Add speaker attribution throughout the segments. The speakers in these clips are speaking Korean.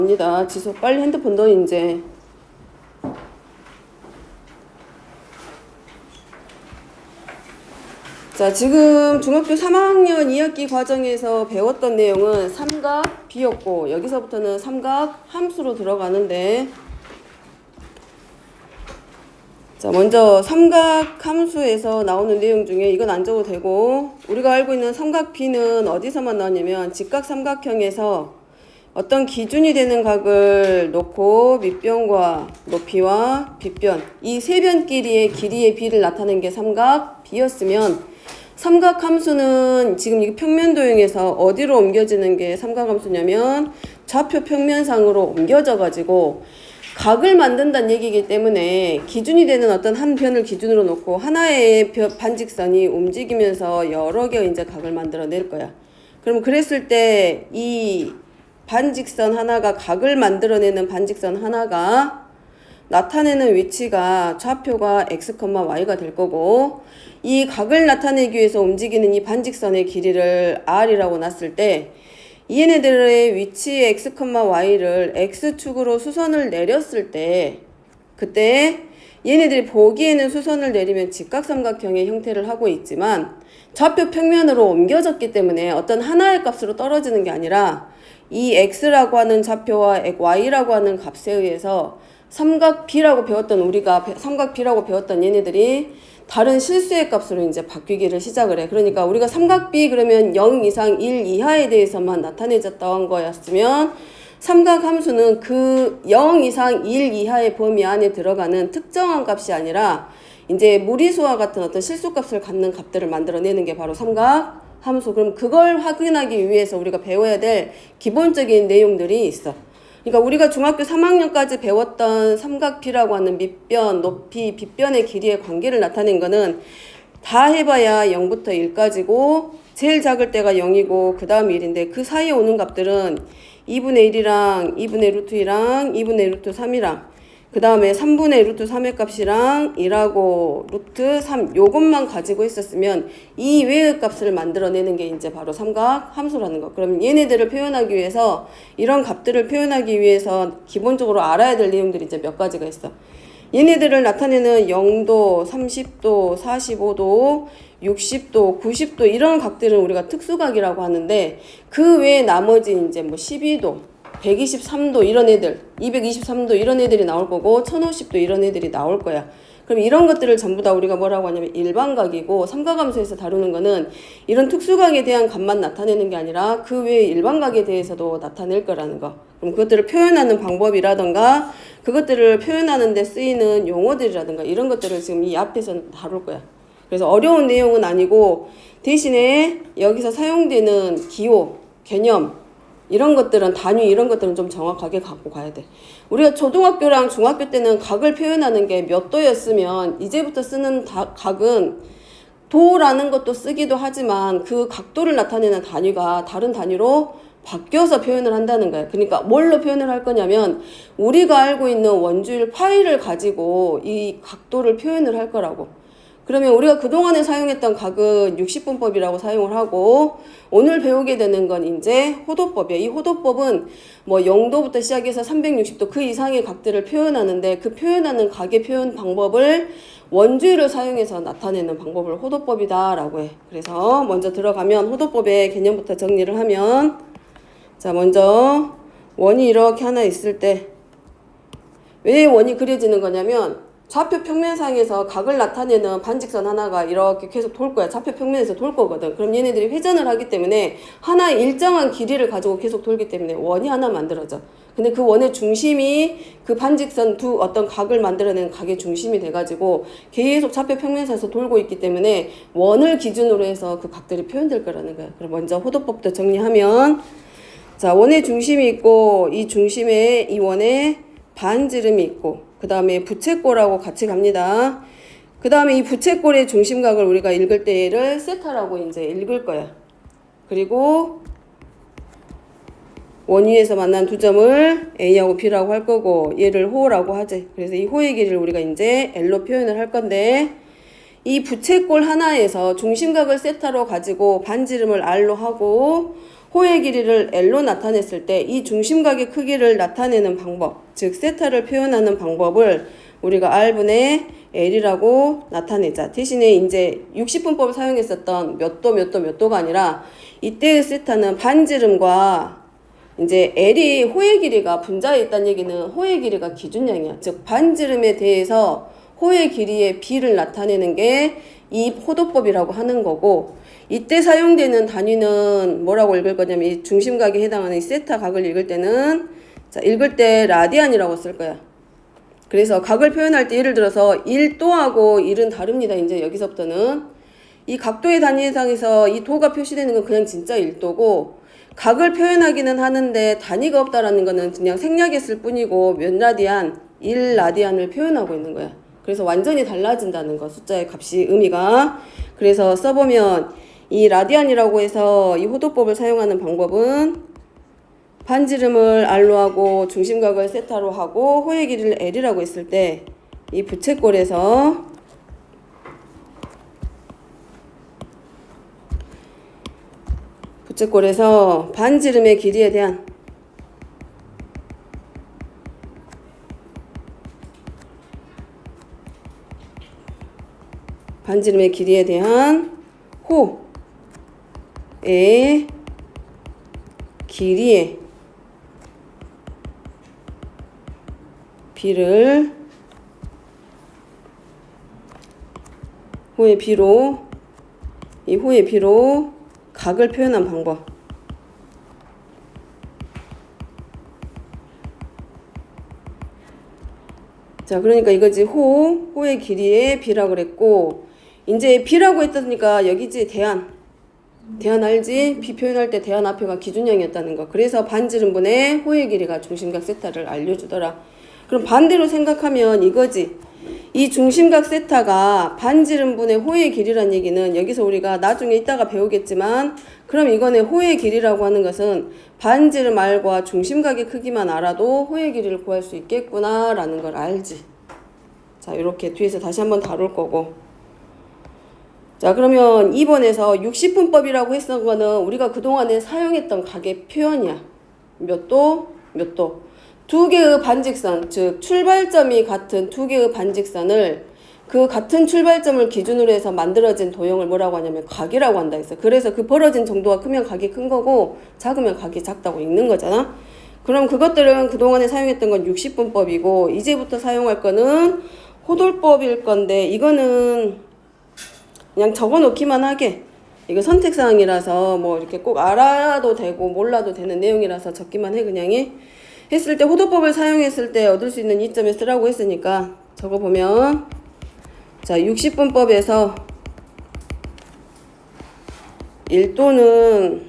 Speaker 1: 입니다. 지소 빨리 핸드폰 넣어 이제. 자, 지금 중학교 3학년 2학기 과정에서 배웠던 내용은 삼각 비였고 여기서부터는 삼각 함수로 들어가는데, 자, 먼저 삼각 함수에서 나오는 내용 중에 이건 안 적어도 되고, 우리가 알고 있는 삼각 B는 어디서만 나오냐면 직각삼각형에서 어떤 기준이 되는 각을 놓고 밑변과 높이와 빗변 이 세 변끼리의 길이의 B를 나타낸 게 삼각 B였으면, 삼각 함수는 지금 이 평면도형에서 어디로 옮겨지는 게 삼각 함수냐면 좌표 평면상으로 옮겨져 가지고 각을 만든다는 얘기이기 때문에 기준이 되는 어떤 한 변을 기준으로 놓고 하나의 반직선이 움직이면서 여러 개의 이제 각을 만들어낼 거야. 그럼 그랬을 때 이 반직선 하나가 각을 만들어내는 반직선 하나가 나타내는 위치가 좌표가 x, y가 될 거고, 이 각을 나타내기 위해서 움직이는 이 반직선의 길이를 r이라고 놨을 때 얘네들의 위치 x, y를 x축으로 수선을 내렸을 때, 그때 얘네들이 보기에는 수선을 내리면 직각삼각형의 형태를 하고 있지만 좌표 평면으로 옮겨졌기 때문에 어떤 하나의 값으로 떨어지는 게 아니라 이 x라고 하는 좌표와 y라고 하는 값에 의해서 삼각 B라고 배웠던 우리가 삼각 B라고 배웠던 얘네들이 다른 실수의 값으로 이제 바뀌기를 시작을 해. 그러니까 우리가 삼각 B 그러면 0 이상 1 이하에 대해서만 나타내졌던 거였으면, 삼각 함수는 그 0 이상 1 이하의 범위 안에 들어가는 특정한 값이 아니라 이제 무리수와 같은 어떤 실수값을 갖는 값들을 만들어내는 게 바로 삼각 함수. 그럼 그걸 확인하기 위해서 우리가 배워야 될 기본적인 내용들이 있어. 그러니까 우리가 중학교 3학년까지 배웠던 삼각 B라고 하는 밑변, 높이, 빗변의 길이의 관계를 나타낸 거는 다 해봐야 0부터 1까지고 제일 작을 때가 0이고 그 다음 1인데, 그 사이에 오는 값들은 2분의 1이랑 2분의 루트 2랑 2분의 루트 3이랑 그 다음에 3분의 루트 3의 값이랑 1하고 루트 3 요것만 가지고 있었으면 이 외의 값을 만들어내는 게 이제 바로 삼각 함수라는 거. 그럼 얘네들을 표현하기 위해서, 이런 값들을 표현하기 위해서 기본적으로 알아야 될 내용들이 이제 몇 가지가 있어. 얘네들을 나타내는 0도, 30도, 45도, 60도, 90도 이런 각들은 우리가 특수각이라고 하는데, 그 외에 나머지 이제 뭐 12도, 123도 이런 애들, 223도 이런 애들이 나올 거고 1050도 이런 애들이 나올 거야. 그럼 이런 것들을 전부 다 우리가 뭐라고 하냐면 일반각이고, 삼각함수에서 다루는 거는 이런 특수각에 대한 값만 나타내는 게 아니라 그 외에 일반각에 대해서도 나타낼 거라는 거. 그럼 그것들을 표현하는 방법이라던가 그것들을 표현하는 데 쓰이는 용어들이라든가 이런 것들을 지금 이 앞에서 다룰 거야. 그래서 어려운 내용은 아니고, 대신에 여기서 사용되는 기호, 개념 이런 것들은, 단위 이런 것들은 좀 정확하게 갖고 가야 돼. 우리가 초등학교랑 중학교 때는 각을 표현하는 게 몇 도였으면 이제부터 쓰는 각은 도라는 것도 쓰기도 하지만 그 각도를 나타내는 단위가 다른 단위로 바뀌어서 표현을 한다는 거예요. 그러니까 뭘로 표현을 할 거냐면 우리가 알고 있는 원주율 파이를 가지고 이 각도를 표현을 할 거라고. 그러면 우리가 그동안에 사용했던 각은 60분법이라고 사용을 하고, 오늘 배우게 되는 건 이제 호도법이에요. 이 호도법은 뭐 0도부터 시작해서 360도 그 이상의 각들을 표현하는데, 그 표현하는 각의 표현 방법을 원주율을 사용해서 나타내는 방법을 호도법이다라고 해. 그래서 먼저 들어가면 호도법의 개념부터 정리를 하면, 자, 먼저 원이 이렇게 하나 있을 때 왜 원이 그려지는 거냐면, 좌표 평면상에서 각을 나타내는 반직선 하나가 이렇게 계속 돌 거야. 좌표 평면에서 돌 거거든. 그럼 얘네들이 회전을 하기 때문에 하나의 일정한 길이를 가지고 계속 돌기 때문에 원이 하나 만들어져. 근데 그 원의 중심이 그 반직선 두 어떤 각을 만들어내는 각의 중심이 돼가지고 계속 좌표 평면상에서 돌고 있기 때문에 원을 기준으로 해서 그 각들이 표현될 거라는 거야. 그럼 먼저 호도법도 정리하면, 자, 원의 중심이 있고 이 중심에 이 원에 반지름이 있고 그 다음에 부채꼴하고 같이 갑니다. 그 다음에 이 부채꼴의 중심각을 우리가 읽을 때 얘를 세타라고 이제 읽을 거야. 그리고 원 위에서 만난 두 점을 A하고 B라고 할 거고 얘를 호라고 하지. 그래서 이 호의 길이를 우리가 이제 L로 표현을 할 건데, 이 부채꼴 하나에서 중심각을 세타로 가지고 반지름을 R로 하고 호의 길이를 L로 나타냈을 때 이 중심각의 크기를 나타내는 방법, 즉 세타를 표현하는 방법을 우리가 R분의 L이라고 나타내자. 대신에 이제 60분법을 사용했었던 몇 도, 몇 도, 몇 도가 아니라 이때의 세타는 반지름과 이제 L이 호의 길이가 분자에 있다는 얘기는 호의 길이가 기준량이야. 즉 반지름에 대해서 호의 길이의 B를 나타내는 게 이 호도법이라고 하는 거고, 이때 사용되는 단위는 뭐라고 읽을 거냐면 이 중심각에 해당하는 이 세타 각을 읽을 때는 자, 읽을 때 라디안이라고 쓸 거야. 그래서 각을 표현할 때 예를 들어서 1도하고 1은 다릅니다. 이제 여기서부터는 이 각도의 단위상에서 이 도가 표시되는 건 그냥 진짜 1도고, 각을 표현하기는 하는데 단위가 없다라는 거는 그냥 생략에 쓸 뿐이고 몇 라디안, 1라디안을 표현하고 있는 거야. 그래서 완전히 달라진다는 거, 숫자의 값이 의미가. 그래서 써보면 이 라디안이라고 해서 이 호도법을 사용하는 방법은 반지름을 R로 하고 중심각을 세타로 하고 호의 길이를 L이라고 했을 때 이 부채꼴에서 반지름의 길이에 대한 호의 길이의 B를 호의 B로 각을 표현한 방법. 자, 그러니까 이거지. 호의 길이의 B라고 그랬고, 이제 B라고 했으니까 여기지. 대안 알지? B 표현할 때 대안 앞에가 기준량이었다는 거. 그래서 반지름분의 호의 길이가 중심각 세타를 알려주더라. 그럼 반대로 생각하면 이거지. 이 중심각 세타가 반지름분의 호의 길이란 얘기는 여기서 우리가 나중에 이따가 배우겠지만, 그럼 이거는 호의 길이라고 하는 것은 반지름 R과 중심각의 크기만 알아도 호의 길이를 구할 수 있겠구나 라는 걸 알지. 자, 이렇게 뒤에서 다시 한번 다룰 거고. 자, 그러면 2번에서 60분법이라고 했던 거는 우리가 그동안에 사용했던 각의 표현이야. 몇 도, 몇 도. 두 개의 반직선, 즉 출발점이 같은 두 개의 반직선을 그 같은 출발점을 기준으로 해서 만들어진 도형을 뭐라고 하냐면 각이라고 한다 했어. 그래서 그 벌어진 정도가 크면 각이 큰 거고 작으면 각이 작다고 읽는 거잖아. 그럼 그것들은 그동안에 사용했던 건 60분법이고 이제부터 사용할 거는 호돌법일 건데, 이거는 그냥 적어 놓기만 하게. 이거 선택사항이라서 뭐 이렇게 꼭 알아도 되고 몰라도 되는 내용이라서 적기만 해. 그냥이 했을 때 호도법을 사용했을 때 얻을 수 있는 이점에 쓰라고 했으니까 적어보면, 자, 60분법에서 1도는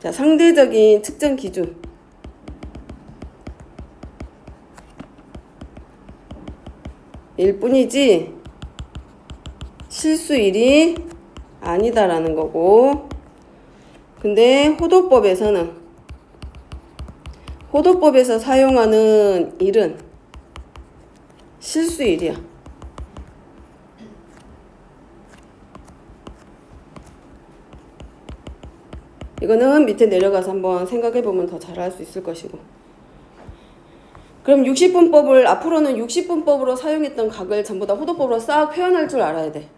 Speaker 1: 자, 상대적인 측정 기준 일 뿐이지 실수일이 아니다라는 거고, 근데 호도법에서 사용하는 일은 실수일이야. 이거는 밑에 내려가서 한번 생각해보면 더 잘할 수 있을 것이고. 그럼 60분법을 앞으로는 60분법으로 사용했던 각을 전부 다 호도법으로 싹 표현할 줄 알아야 돼.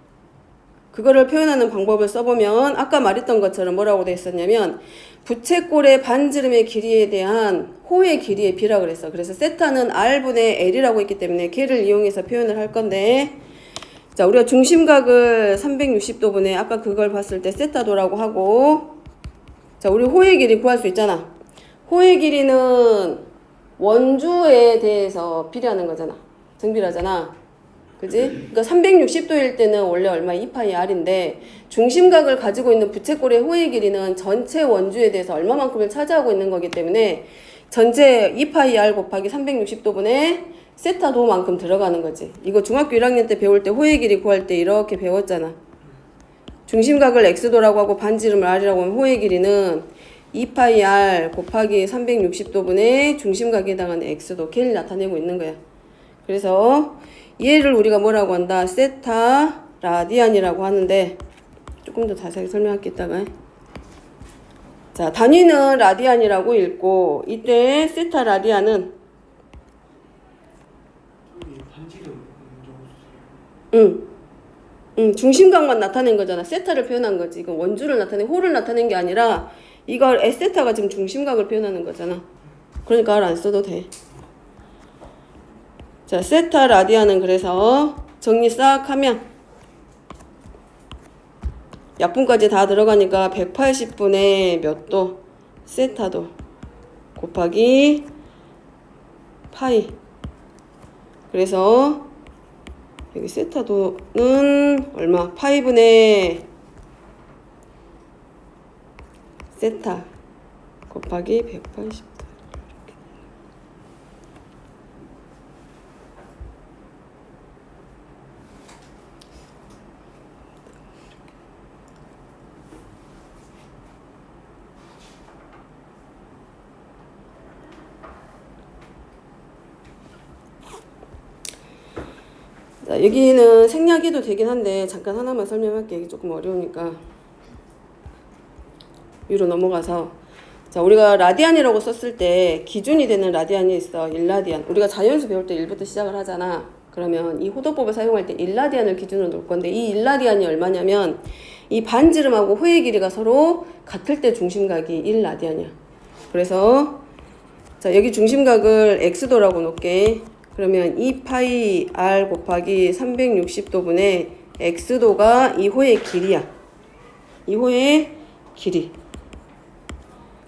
Speaker 1: 그거를 표현하는 방법을 써보면 아까 말했던 것처럼 뭐라고 돼 있었냐면 부채꼴의 반지름의 길이에 대한 호의 길이의 B라고 그랬어. 그래서 세타는 R분의 L이라고 했기 때문에 걔를 이용해서 표현을 할 건데, 자, 우리가 중심각을 360도분의 아까 그걸 봤을 때 세타도라고 하고, 자, 우리 호의 길이 구할 수 있잖아. 호의 길이는 원주에 대해서 비례하는 거잖아. 등비례하잖아. 그지? 그러니까 360도일 때는 원래 얼마 2파이 R인데 중심각을 가지고 있는 부채꼴의 호의 길이는 전체 원주에 대해서 얼마만큼을 차지하고 있는 거기 때문에 전체 2파이 R 곱하기 360도분의 세타도만큼 들어가는 거지. 이거 중학교 1학년 때 배울 때 호의 길이 구할 때 이렇게 배웠잖아. 중심각을 X도라고 하고 반지름을 R이라고 하면 호의 길이는 2파이 R 곱하기 360도분의 중심각에 해당하는 X도 걔를 나타내고 있는 거야. 그래서 얘를 우리가 뭐라고 한다? 세타 라디안이라고 하는데 조금 더 자세히 설명할게 이따가. 자, 단위는 라디안이라고 읽고 이때 세타 라디안은 중심각만 나타낸 거잖아. 세타를 표현한 거지. 이건 원주를 나타낸 홀을 나타낸 게 아니라 이걸 S세타가 지금 중심각을 표현하는 거잖아. 그러니까 R 안 써도 돼. 자, 세타 라디안은 그래서 정리 싹 하면 약분까지 다 들어가니까 180분의 몇 도? 세타도 곱하기 파이. 그래서 여기 세타도는 얼마? 파이분의 세타 곱하기 180도. 자, 여기는 생략해도 되긴 한데 잠깐 하나만 설명할게. 이게 조금 어려우니까 위로 넘어가서, 자, 우리가 라디안이라고 썼을 때 기준이 되는 라디안이 있어. 1라디안. 우리가 자연수 배울 때 1부터 시작을 하잖아. 그러면 이 호도법을 사용할 때 1라디안을 기준으로 놓을 건데 이 1라디안이 얼마냐면 이 반지름하고 호의 길이가 서로 같을 때 중심각이 1라디안이야. 그래서 자, 여기 중심각을 x도라고 놓을게. 그러면 2파이 r 곱하기 360도분의 x도가 이 호의 길이야. 이 호의 길이.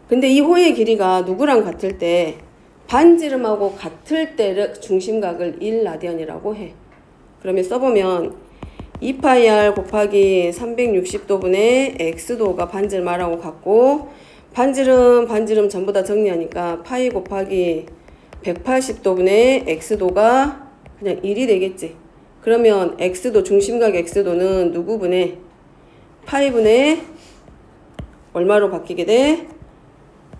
Speaker 1: 근데 이 호의 길이가 누구랑 같을 때, 반지름하고 같을 때 중심각을 1라디안이라고 해. 그러면 써보면 2파이 r 곱하기 360도분의 x도가 반지름 r하고 같고, 반지름 전부 다 정리하니까 파이 곱하기 180도분의 x도가 그냥 1이 되겠지. 그러면 x도, 중심각 x도는 누구분의 파이분의 얼마로 바뀌게 돼?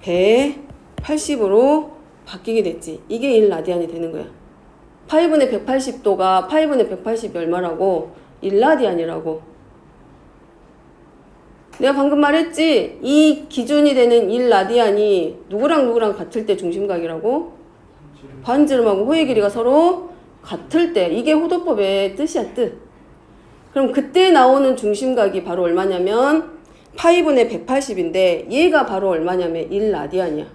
Speaker 1: 180으로 바뀌게 됐지. 이게 1라디안이 되는 거야. 파이분의 180도가 파이분의 180이 얼마라고? 1라디안이라고. 내가 방금 말했지? 이 기준이 되는 1라디안이 누구랑 같을 때 중심각이라고? 반지름하고 호의 길이가 서로 같을 때. 이게 호도법의 뜻이야, 뜻. 그럼 그때 나오는 중심각이 바로 얼마냐면 파이분의 180인데 얘가 바로 얼마냐면 1라디안이야.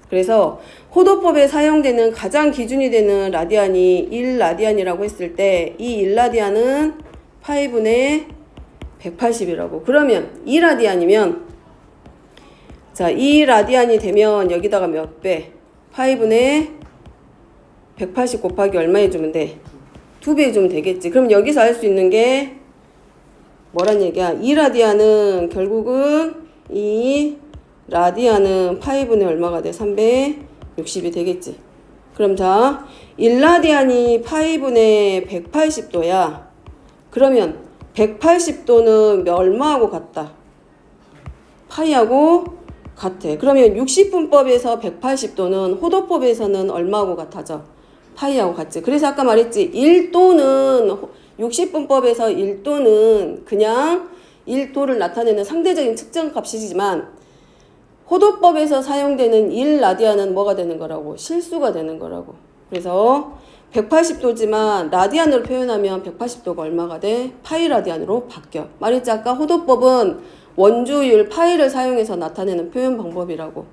Speaker 1: 그래서 호도법에 사용되는 가장 기준이 되는 라디안이 1라디안이라고 했을 때 이 1라디안은 파이분의 180이라고. 그러면 2라디안이면, 자, 2라디안이 되면 여기다가 몇 배? 파이분의 180 곱하기 얼마 해주면 돼? 2배 해주면 되겠지. 그럼 여기서 알 수 있는 게 뭐란 얘기야? 2라디안은 결국은 이 라디안은 파이분의 얼마가 돼? 360이 되겠지. 그럼 자, 1라디안이 파이분의 180도야. 그러면 180도는 얼마하고 같다? 파이하고 같아. 그러면 60분법에서 180도는 호도법에서는 얼마하고 같아져? 파이하고 같지. 그래서 아까 말했지. 1도는 60분법에서 1도는 그냥 1도를 나타내는 상대적인 측정값이지만 호도법에서 사용되는 1라디안은 뭐가 되는 거라고? 실수가 되는 거라고. 그래서 180도지만 라디안으로 표현하면 180도가 얼마가 돼? 파이 라디안으로 바뀌어. 말했지 아까 호도법은 원주율 파이를 사용해서 나타내는 표현 방법이라고.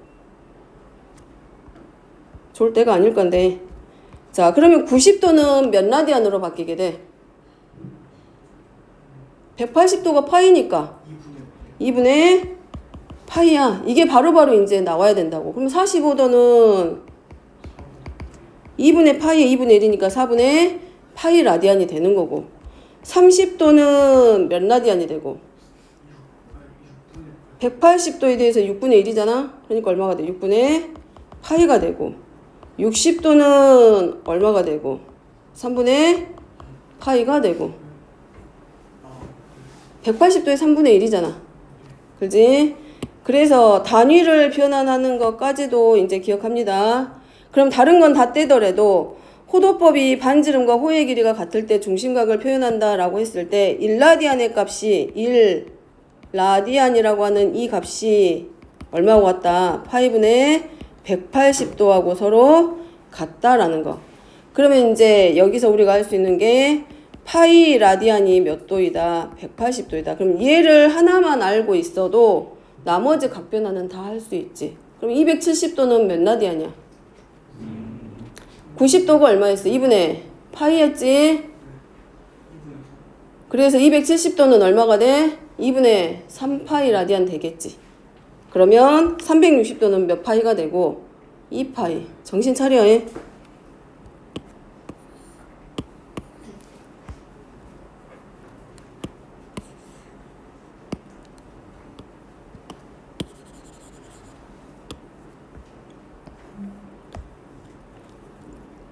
Speaker 1: 좋을 때가 아닐 건데. 자, 그러면 90도는 몇 라디안으로 바뀌게 돼? 180도가 파이니까 2분의 파이야. 이게 바로바로 이제 나와야 된다고. 그럼 45도는 2분의 파이에 2분의 1이니까 4분의 파이 라디안이 되는 거고, 30도는 몇 라디안이 되고, 180도에 대해서 6분의 1이잖아. 그러니까 얼마가 돼? 6분의 파이가 되고, 60도는 얼마가 되고, 3분의 파이가 되고, 180도에 3분의 1이잖아. 그지? 그래서 단위를 표현하는 것까지도 이제 기억합니다. 그럼 다른 건 다 떼더라도 호도법이 반지름과 호의 길이가 같을 때 중심각을 표현한다라고 했을 때 1라디안의 값이 1 라디안이라고 하는 이 값이 얼마하고 같다? 파이분의 180도하고 서로 같다라는 거. 그러면 이제 여기서 우리가 할 수 있는 게 파이 라디안이 몇 도이다? 180도이다. 그럼 얘를 하나만 알고 있어도 나머지 각 변화는 다 할 수 있지. 그럼 270도는 몇 라디안이야? 90도가 얼마였어? 2분의 파이였지? 그래서 270도는 얼마가 돼? 2분의 3파이 라디안 되겠지. 그러면 360도는 몇 파이가 되고 2파이. 정신 차려.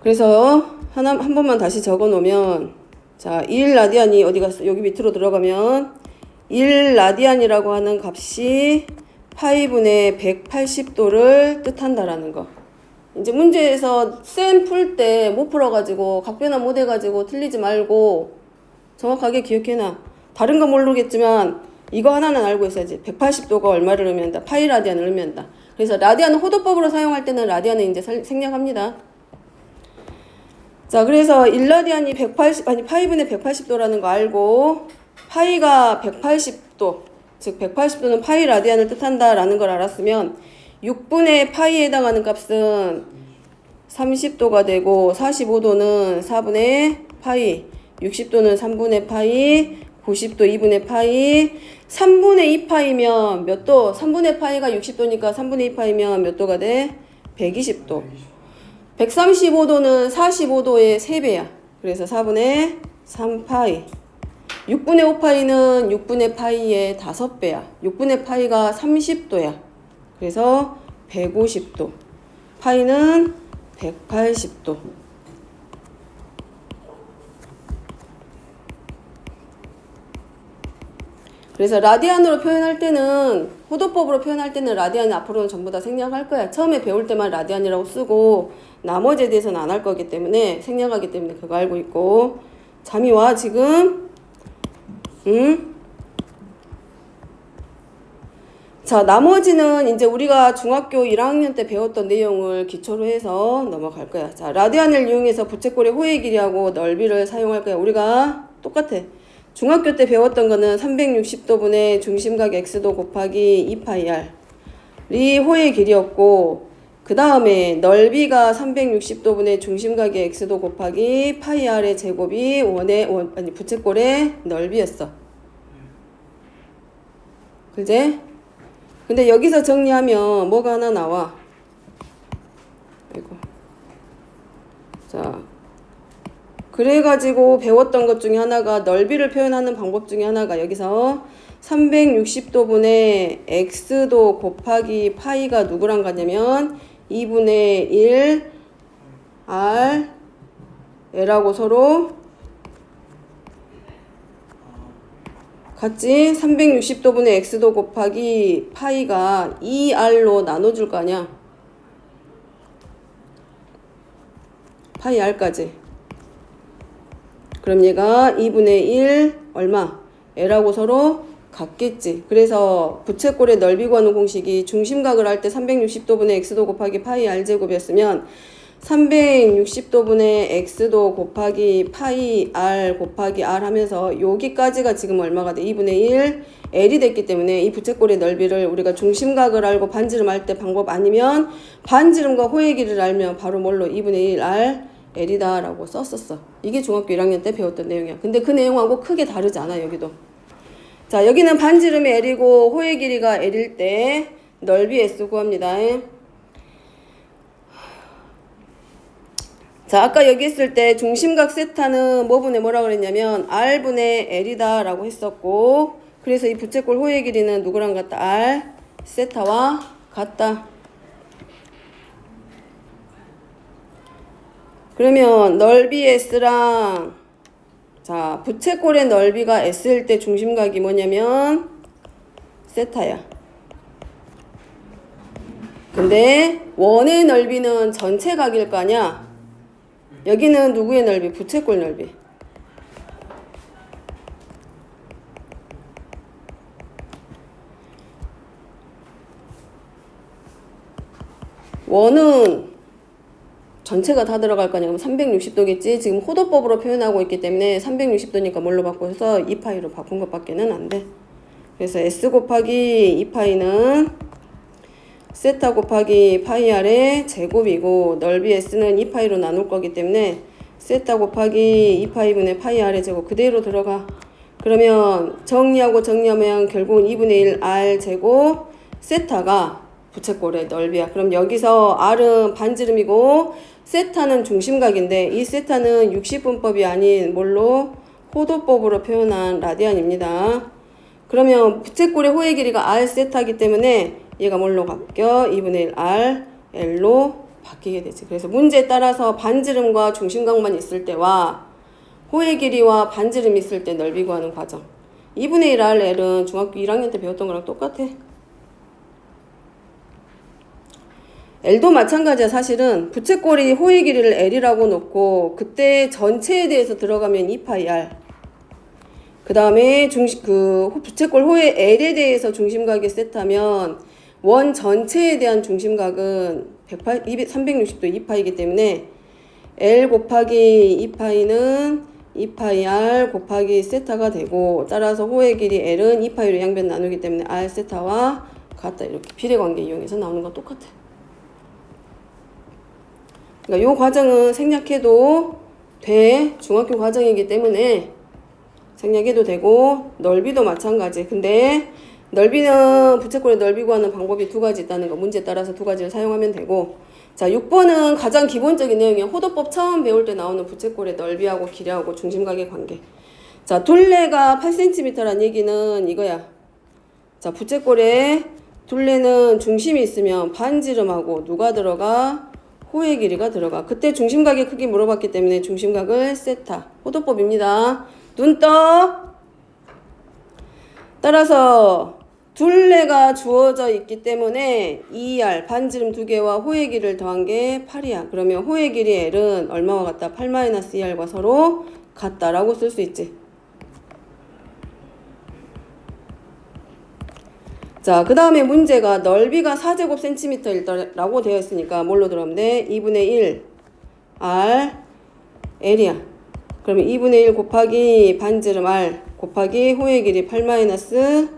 Speaker 1: 그래서 한 번만 다시 적어 놓으면 자, 1라디안이 어디 갔어? 여기 밑으로 들어가면 1라디안이라고 하는 값이 파이분의 180도를 뜻한다라는 거. 이제 문제에서 쌤 풀 때 못 풀어가지고 각변화 못 해가지고 틀리지 말고 정확하게 기억해놔. 다른 건 모르겠지만 이거 하나는 알고 있어야지. 180도가 얼마를 의미한다? 파이 라디안을 의미한다. 그래서 라디안은 호도법으로 사용할 때는 라디안은 이제 생략합니다. 자, 그래서 1라디안이 파이분의 180도라는 거 알고 파이가 180도, 즉 180도는 파이 라디안을 뜻한다라는 걸 알았으면 6분의 파이에 해당하는 값은 30도가 되고 45도는 4분의 파이, 60도는 3분의 파이, 90도 2분의 파이, 3분의 2파이면 몇 도? 3분의 파이가 60도니까 3분의 2파이면 몇 도가 돼? 120도. 135도는 45도의 3배야. 그래서 4분의 3파이. 6분의 5파이는 6분의 파이의 5배야. 6분의 파이가 30도야. 그래서 150도. 파이는 180도. 그래서 라디안으로 표현할 때는 호도법으로 표현할 때는 라디안 앞으로는 전부 다 생략할 거야. 처음에 배울 때만 라디안이라고 쓰고 나머지에 대해서는 안 할 거기 때문에 생략하기 때문에 그거 알고 있고. 잠이 와 지금? 응? 자, 나머지는 이제 우리가 중학교 1학년 때 배웠던 내용을 기초로 해서 넘어갈 거야. 자, 라디안을 이용해서 부채꼴의 호의 길이하고 넓이를 사용할 거야. 우리가 똑같아. 중학교 때 배웠던 거는 360도분의 중심각 x도 곱하기 2파이r이 호의 길이였고, 그 다음에 넓이가 360도분의 중심각의 x도 곱하기 파이r의 제곱이 부채꼴의 넓이였어. 그제? 근데 여기서 정리하면 뭐가 하나 나와? 아이고. 자, 그래가지고 배웠던 것 중에 하나가 넓이를 표현하는 방법 중에 하나가 여기서 360도분의 x도 곱하기 파이가 누구랑 같냐면 2분의 1 r l하고 서로 같지? 360도분의 x도 곱하기 파이가 2r로 나눠줄 거 아니야? 파이 r까지. 그럼 얘가 2분의 1 얼마? l하고 서로 같겠지. 그래서 부채꼴의 넓이 구하는 공식이 중심각을 할 때 360도분의 x도 곱하기 파이 r제곱이었으면 360도분의 x도 곱하기 파이 r 곱하기 r 하면서 여기까지가 지금 얼마가 돼? 2분의 1 l이 됐기 때문에 이 부채꼴의 넓이를 우리가 중심각을 알고 반지름할 때 방법 아니면 반지름과 호의 길이를 알면 바로 뭘로? 2분의 1 r l이다 라고 썼었어. 이게 중학교 1학년 때 배웠던 내용이야. 근데 그 내용하고 크게 다르지 않아. 여기도. 자, 여기는 반지름이 l이고 호의 길이가 l일 때 넓이 s 구합니다. 자, 아까 여기 했을 때 중심각 세타는 뭐분의 뭐라 그랬냐면 r분의 l이다 라고 했었고, 그래서 이 부채꼴 호의 길이는 누구랑 같다? r 세타와 같다. 그러면 넓이 s랑 자, 부채꼴의 넓이가 s일 때 중심각이 뭐냐면 세타야. 근데 원의 넓이는 전체 각일 거 아니야? 여기는 누구의 넓이? 부채꼴 넓이. 원은 전체가 다 들어갈 거 아니야. 그럼 360도겠지. 지금 호도법으로 표현하고 있기 때문에 360도니까 뭘로 바꿔서 2파이로 바꾼 것밖에는 안 돼. 그래서 S 곱하기 2파이는 세타 곱하기 파이 R의 제곱이고 넓이 S는 2파이로 나눌 거기 때문에 세타 곱하기 2파이분의 파이 R의 제곱 그대로 들어가. 그러면 정리하고 정리하면 결국은 2분의 1 R 제곱 세타가 부채꼴의 넓이야. 그럼 여기서 R은 반지름이고 세타는 중심각인데 이 세타는 60분법이 아닌 뭘로? 호도법으로 표현한 라디안입니다. 그러면 부채꼴의 호의 길이가 R 세타이기 때문에 얘가 뭘로 바뀌어? 2분의 1 R L로 바뀌게 되지. 그래서 문제에 따라서 반지름과 중심각만 있을 때와 호의 길이와 반지름이 있을 때 넓이 구하는 과정. 2분의 1 R L은 중학교 1학년 때 배웠던 거랑 똑같아. L도 마찬가지야. 사실은 부채꼴이 호의 길이를 L이라고 놓고 그때 전체에 대해서 들어가면 2파이 R. 그 다음에 부채꼴 호의 L에 대해서 중심각이 세타면 원 전체에 대한 중심각은 360도 2파이기 때문에 L 곱하기 2파이는 2파이 R 곱하기 세타가 되고 따라서 호의 길이 L은 2파이로 양변 나누기 때문에 R 세타와 같다. 이렇게 비례관계 이용해서 나오는 건 똑같아. 그러니까 이 과정은 생략해도 돼. 중학교 과정이기 때문에 생략해도 되고 넓이도 마찬가지. 근데 넓이는 부채꼴의 넓이 구하는 방법이 두 가지 있다는 거. 문제에 따라서 두 가지를 사용하면 되고 자 6번은 가장 기본적인 내용이야. 호도법 처음 배울 때 나오는 부채꼴의 넓이하고 길이하고 중심각의 관계. 자 둘레가 8cm란 얘기는 이거야. 자 부채꼴의 둘레는 중심이 있으면 반지름하고 누가 들어가? 호의 길이가 들어가. 그때 중심각의 크기 물어봤기 때문에 중심각을 세타. 호도법입니다. 눈 떠. 따라서 둘레가 주어져 있기 때문에 2R 반지름 2개와 호의 길이를 더한 게 8이야. 그러면 호의 길이 L은 얼마와 같다? 8-2R과 서로 같다라고 쓸 수 있지. 자, 그 다음에 문제가 넓이가 4제곱cm라고 되어 있으니까 뭘로 들어가면 돼? 2분의 1 R L이야. 그러면 2분의 1 곱하기 반지름 R 곱하기 호의 길이 8-2R.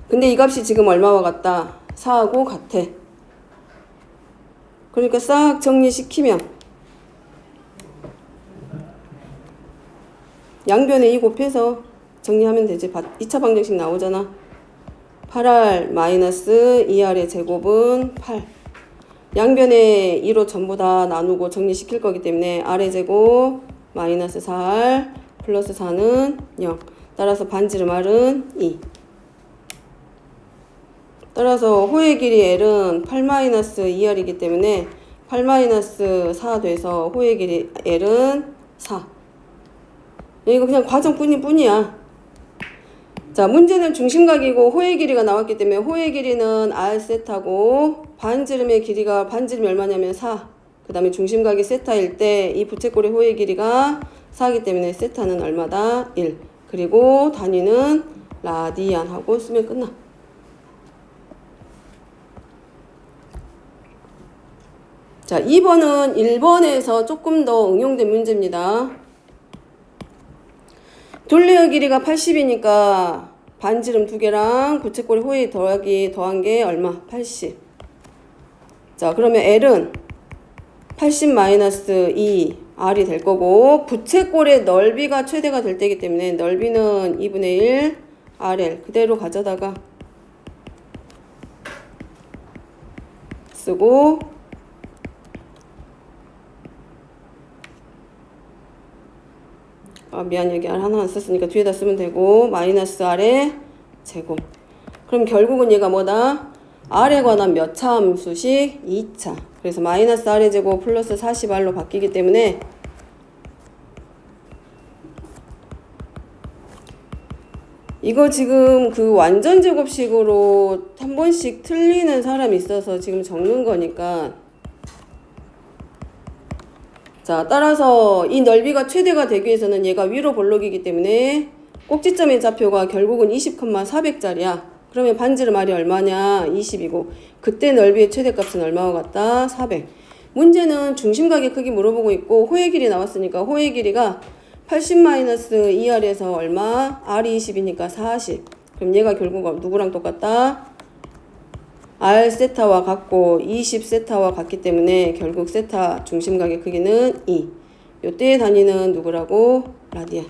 Speaker 1: 근데 이 값이 지금 얼마와 같다? 4하고 같아. 그러니까 싹 정리시키면 양변에 2 곱해서 정리하면 되지. 2차 방정식 나오잖아. 8R 마이너스 2R의 제곱은 8. 양변에 2로 전부 다 나누고 정리시킬 거기 때문에 R의 제곱 마이너스 4R 플러스 4는 0. 따라서 반지름 R은 2. 따라서 호의 길이 L은 8-2R이기 때문에 8-4 돼서 호의 길이 L은 4. 이거 그냥 과정뿐이야. 자, 문제는 중심각이고 호의 길이가 나왔기 때문에 호의 길이는 R 세타고 반지름의 길이가 반지름이 얼마냐면 4. 그 다음에 중심각이 세타일 때 이 부채꼴의 호의 길이가 4이기 때문에 세타는 얼마다? 1. 그리고 단위는 라디안 하고 쓰면 끝나. 자, 2번은 1번에서 조금 더 응용된 문제입니다. 둘레의 길이가 80이니까 반지름 2개랑 부채꼴의 호의 더한 게 얼마? 80. 자, 그러면 L은 80-2 R이 될 거고 부채꼴의 넓이가 최대가 될 때이기 때문에 넓이는 2분의 1 RL 그대로 가져다가 쓰고 미안 여기 R 하나 안 썼으니까 뒤에다 쓰면 되고 마이너스 R의 제곱. 그럼 결국은 얘가 뭐다? R에 관한 몇 차 함수식? 2차. 그래서 마이너스 R의 제곱 플러스 40R로 바뀌기 때문에 이거 지금 그 완전 제곱식으로 한 번씩 틀리는 사람이 있어서 지금 적는 거니까. 자, 따라서 이 넓이가 최대가 되기 위해서는 얘가 위로 볼록이기 때문에 꼭지점의 좌표가 결국은 20,400짜리야. 그러면 반지름알이 얼마냐? 20이고 그때 넓이의 최대값은 얼마와 같다? 400. 문제는 중심각의 크기 물어보고 있고 호의 길이 나왔으니까 호의 길이가 80-2R에서 얼마? R이 20이니까 40. 그럼 얘가 결국 누구랑 똑같다? R 세타와 같고 20 세타와 같기 때문에 결국 세타 중심각의 크기는 2. 요때의 단위는 누구라고? 라디안.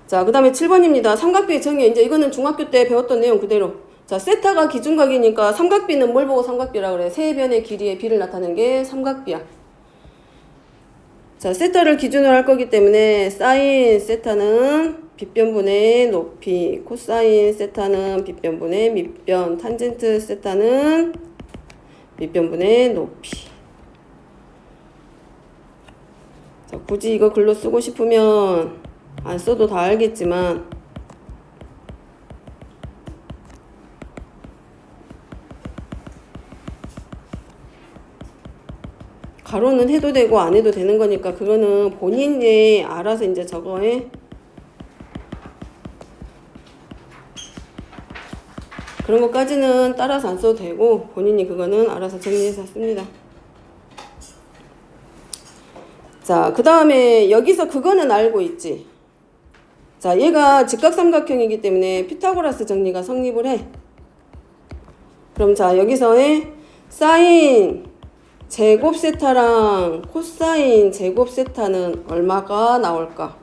Speaker 1: 자, 그 다음에 7번입니다. 삼각비의 정의. 이제 이거는 중학교 때 배웠던 내용 그대로. 자, 세타가 기준각이니까 삼각비는 뭘 보고 삼각비라 그래? 세 변의 길이의 비를 나타내는 게 삼각비야. 자, 세타를 기준으로 할 거기 때문에 사인 세타는 빗변분의 높이, 코사인 세타는 빗변분의 밑변, 탄젠트 세타는 밑변분의 높이. 자, 굳이 이거 글로 쓰고 싶으면 안 써도 다 알겠지만 가로는 해도 되고 안 해도 되는 거니까 그거는 본인이 알아서 이제 저거 해. 그런 것까지는 따라서 안 써도 되고 본인이 그거는 알아서 정리해서 씁니다. 자, 그 다음에 여기서 그거는 알고 있지. 자, 얘가 직각삼각형이기 때문에 피타고라스 정리가 성립을 해. 그럼 자, 여기서의 사인 제곱 세타랑 코사인 제곱 세타는 얼마가 나올까?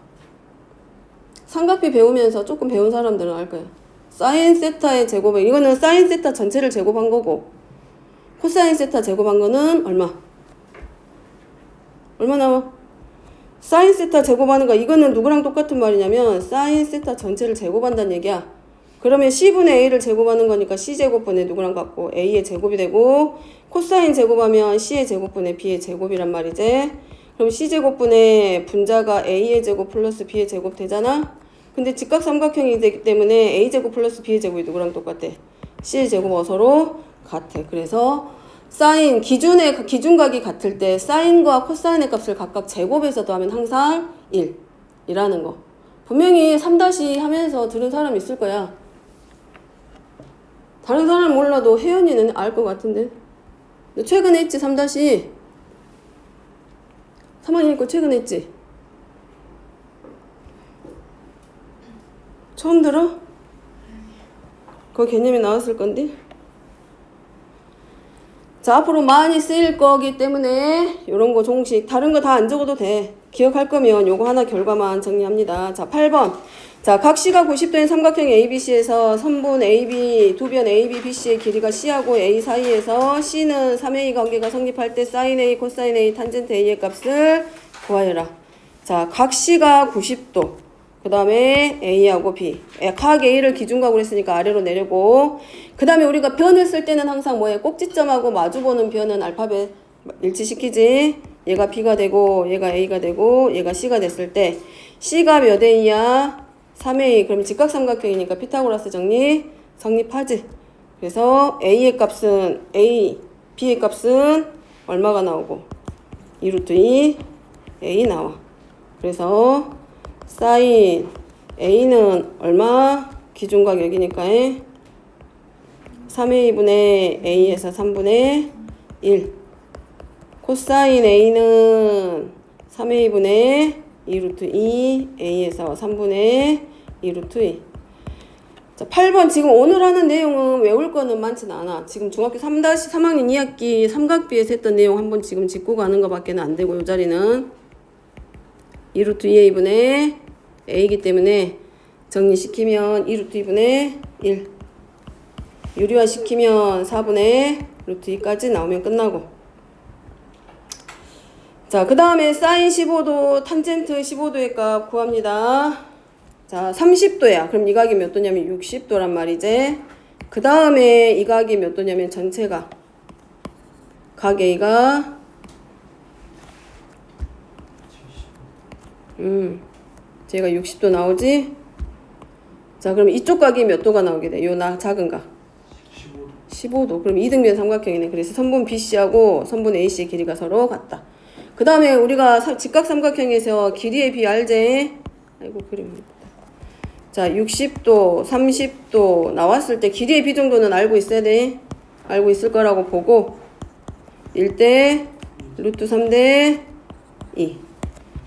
Speaker 1: 삼각비 배우면서 조금 배운 사람들은 알 거야. 사인 세타의 제곱은 이거는 사인 세타 전체를 제곱한 거고 코사인 세타 제곱한 거는 얼마? 얼마 나와? 사인 세타 제곱하는 거 이거는 누구랑 똑같은 말이냐면 사인 세타 전체를 제곱한다는 얘기야. 그러면 C분의 A를 제곱하는 거니까 C제곱분의 누구랑 같고 A의 제곱이 되고 코사인 제곱하면 C의 제곱분의 B의 제곱이란 말이지. 그럼 C제곱분의 분자가 A의 제곱 플러스 B의 제곱 되잖아. 근데 직각삼각형이 되기 때문에 A제곱 플러스 B의 제곱이 누구랑 똑같아? C의 제곱 서로 같아. 그래서 사인 기준각이 같을 때 사인과 코사인의 값을 각각 제곱해서 더하면 항상 1이라는 거. 분명히 3- 하면서 들은 사람 있을 거야. 다른 사람 몰라도 혜연이는 알 것 같은데. 너 최근에 했지 3- 3학년 거 최근에 했지? 처음 들어? 그 개념이 나왔을 건데. 자, 앞으로 많이 쓰일 거기 때문에 요런 거 종식 다른 거 다 안 적어도 돼. 기억할 거면 요거 하나 결과만 정리합니다. 자, 8번. 자, 각 C가 90도인 삼각형 ABC에서 선분 AB, 두 변 AB, BC의 길이가 C하고 A 사이에서 C는 3A 관계가 성립할 때 sin A, 코사인 A, 탄젠트 A의 값을 구하여라. 자, 각 C가 90도. 그 다음에 A하고 B. 각 A를 기준각으로 했으니까 아래로 내려고. 그 다음에 우리가 변을 쓸 때는 항상 뭐해? 꼭지점하고 마주보는 변은 알파벳 일치시키지. 얘가 B가 되고 얘가 A가 되고 얘가 C가 됐을 때 C가 몇 A야? 3A. 그럼 직각삼각형이니까 피타고라스 정리 성립하지. 그래서 A의 값은 A, B의 값은 얼마가 나오고 2√2 A 나와. 그래서 사인 A는 얼마? 기준각 여기니까 3A분의 A에서 3분의 1. 코사인 A는 3A분의 2√2 A에서 3분의 2√2. 자, 8번 지금 오늘 하는 내용은 외울 거는 많지는 않아. 지금 중학교 3-3학년 2학기 삼각비에서 했던 내용 한번 지금 짚고 가는 것밖에 안 되고 이 자리는 2√2A분의 A이기 때문에 정리시키면 2√2분의 1. 유리화 시키면 4분의 √2까지 나오면 끝나고. 자, 그 다음에 사인 15도, 탄젠트 15도의 값 구합니다. 자, 30도야. 그럼 이 각이 몇 도냐면 60도란 말이지. 그 다음에 이 각이 몇 도냐면 전체가 각 A가 제가 60도 나오지? 자, 그럼 이쪽 각이 몇 도가 나오게 돼? 작은 각. 15도. 그럼 이등변 삼각형이네. 그래서 선분 BC하고 선분 AC의 길이가 서로 같다. 그 다음에 우리가 직각 삼각형에서 길이의 비 알제? 아이고, 그림. 자, 60도, 30도 나왔을 때 길이의 비 정도는 알고 있어야 돼. 알고 있을 거라고 보고 1대 루트 3대 2.